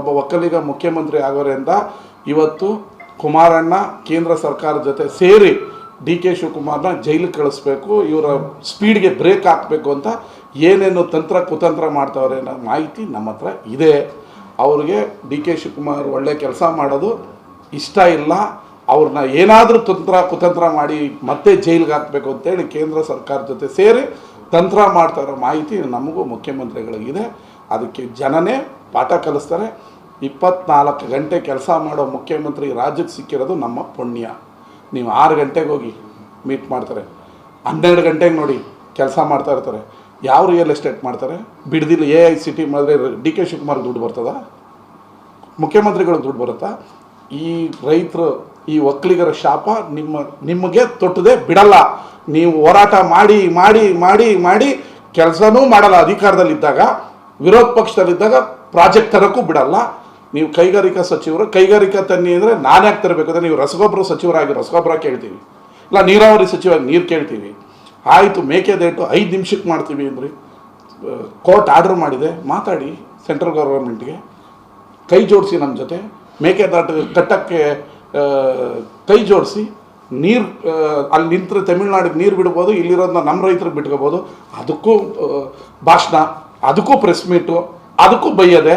ಒಬ್ಬ ಒಕ್ಕಲಿಗ ಮುಖ್ಯಮಂತ್ರಿ ಆಗೋರಿಂದ ಇವತ್ತು ಕುಮಾರಣ್ಣ ಕೇಂದ್ರ ಸರ್ಕಾರದ ಜೊತೆ ಸೇರಿ ಡಿ ಕೆ ಶಿವಕುಮಾರ್ನ ಜೈಲಿಗೆ ಕಳಿಸ್ಬೇಕು, ಇವರ ಸ್ಪೀಡ್ಗೆ ಬ್ರೇಕ್ ಹಾಕಬೇಕು ಅಂತ ಏನೇನು ತಂತ್ರ ಕುತಂತ್ರ ಮಾಡ್ತಾವ್ರೆ ಅನ್ನೋ ಮಾಹಿತಿ ನಮ್ಮ ಹತ್ರ ಇದೆ. ಅವ್ರಿಗೆ ಡಿ ಕೆ ಶಿವಕುಮಾರ್ ಒಳ್ಳೆ ಕೆಲಸ ಮಾಡೋದು ಇಷ್ಟ ಇಲ್ಲ, ಅವ್ರನ್ನ ಏನಾದರೂ ತಂತ್ರ ಕುತಂತ್ರ ಮಾಡಿ ಮತ್ತೆ ಜೈಲಿಗೆ ಹಾಕಬೇಕು ಅಂತೇಳಿ ಕೇಂದ್ರ ಸರ್ಕಾರದ ಜೊತೆ ಸೇರಿ ತಂತ್ರ ಮಾಡ್ತಾ ಇರೋ ಮಾಹಿತಿ ನಮಗೂ ಮುಖ್ಯಮಂತ್ರಿಗಳಿಗಿದೆ. ಅದಕ್ಕೆ ಜನನೇ ಪಾಠ ಕಲಿಸ್ತಾರೆ. 24 ಗಂಟೆ ಕೆಲಸ ಮಾಡೋ ಮುಖ್ಯಮಂತ್ರಿ ರಾಜ್ಯಕ್ಕೆ ಸಿಕ್ಕಿರೋದು ನಮ್ಮ ಪುಣ್ಯ. ನೀವು 6 ಗಂಟೆಗೆ ಹೋಗಿ ಮೀಟ್ ಮಾಡ್ತಾರೆ, 12 ಗಂಟೆಗೆ ನೋಡಿ ಕೆಲಸ ಮಾಡ್ತಾ ಇರ್ತಾರೆ. ಯಾವ ರಿಯಲ್ ಎಸ್ಟೇಟ್ ಮಾಡ್ತಾರೆ? ಬಿಡದಿಲ್ಲ AICT ಮಾಡಿದ್ರೆ ಡಿ ಕೆ ಶಿವಕುಮಾರ್ಗೆ ದುಡ್ಡು ಬರ್ತದ? ಮುಖ್ಯಮಂತ್ರಿಗಳಿಗೆ ದುಡ್ಡು ಬರುತ್ತಾ? ಈ ರೈತರು, ಈ ಒಕ್ಕಲಿಗರ ಶಾಪ ನಿಮಗೆ ತೊಟ್ಟದೆ ಬಿಡಲ್ಲ. ನೀವು ಹೋರಾಟ ಮಾಡಿ ಮಾಡಿ ಮಾಡಿ ಮಾಡಿ ಕೆಲಸನೂ ಮಾಡಲ್ಲ. ಅಧಿಕಾರದಲ್ಲಿದ್ದಾಗ, ವಿರೋಧ ಪಕ್ಷದಲ್ಲಿದ್ದಾಗ ಪ್ರಾಜೆಕ್ಟ್ ತರೋಕ್ಕೂ ಬಿಡಲ್ಲ. ನೀವು ಕೈಗಾರಿಕಾ ಸಚಿವರು, ಕೈಗಾರಿಕಾ ತನ್ನಿ ಅಂದರೆ ನಾನು ಯಾಕೆ ತರಬೇಕು ಅಂದರೆ, ನೀವು ರಸಗೊಬ್ಬರ ಸಚಿವರಾಗಿ ರಸಗೊಬ್ಬರ ಕೇಳ್ತೀವಿ, ಇಲ್ಲ ನೀರಾವರಿ ಸಚಿವರಾಗಿ ನೀರು ಕೇಳ್ತೀವಿ. ಆಯಿತು, ಮೇಕೆದಾಟು 5 ನಿಮಿಷಕ್ಕೆ ಮಾಡ್ತೀವಿ ಅಂದ್ರಿ. ಕೋರ್ಟ್ ಆರ್ಡರ್ ಮಾಡಿದೆ, ಮಾತಾಡಿ ಸೆಂಟ್ರಲ್ ಗೌರ್ಮೆಂಟ್ಗೆ, ಕೈ ಜೋಡಿಸಿ ನಮ್ಮ ಜೊತೆ. ಮೇಕೆದಾಟು ಕಟ್ಟಕ್ಕೆ ಕೈ ಜೋಡಿಸಿ ನೀರು ಅಲ್ಲಿ ನಿಂತರೆ ತಮಿಳ್ನಾಡಿಗೆ ನೀರು ಬಿಡ್ಬೋದು, ಇಲ್ಲಿರೋದನ್ನ ನಮ್ಮ ರೈತರಿಗೆ ಬಿಟ್ಕೋಬೋದು. ಅದಕ್ಕೂ ಭಾಷಣ, ಅದಕ್ಕೂ ಪ್ರೆಸ್ ಮೀಟು, ಅದಕ್ಕೂ ಬೈಯದೆ.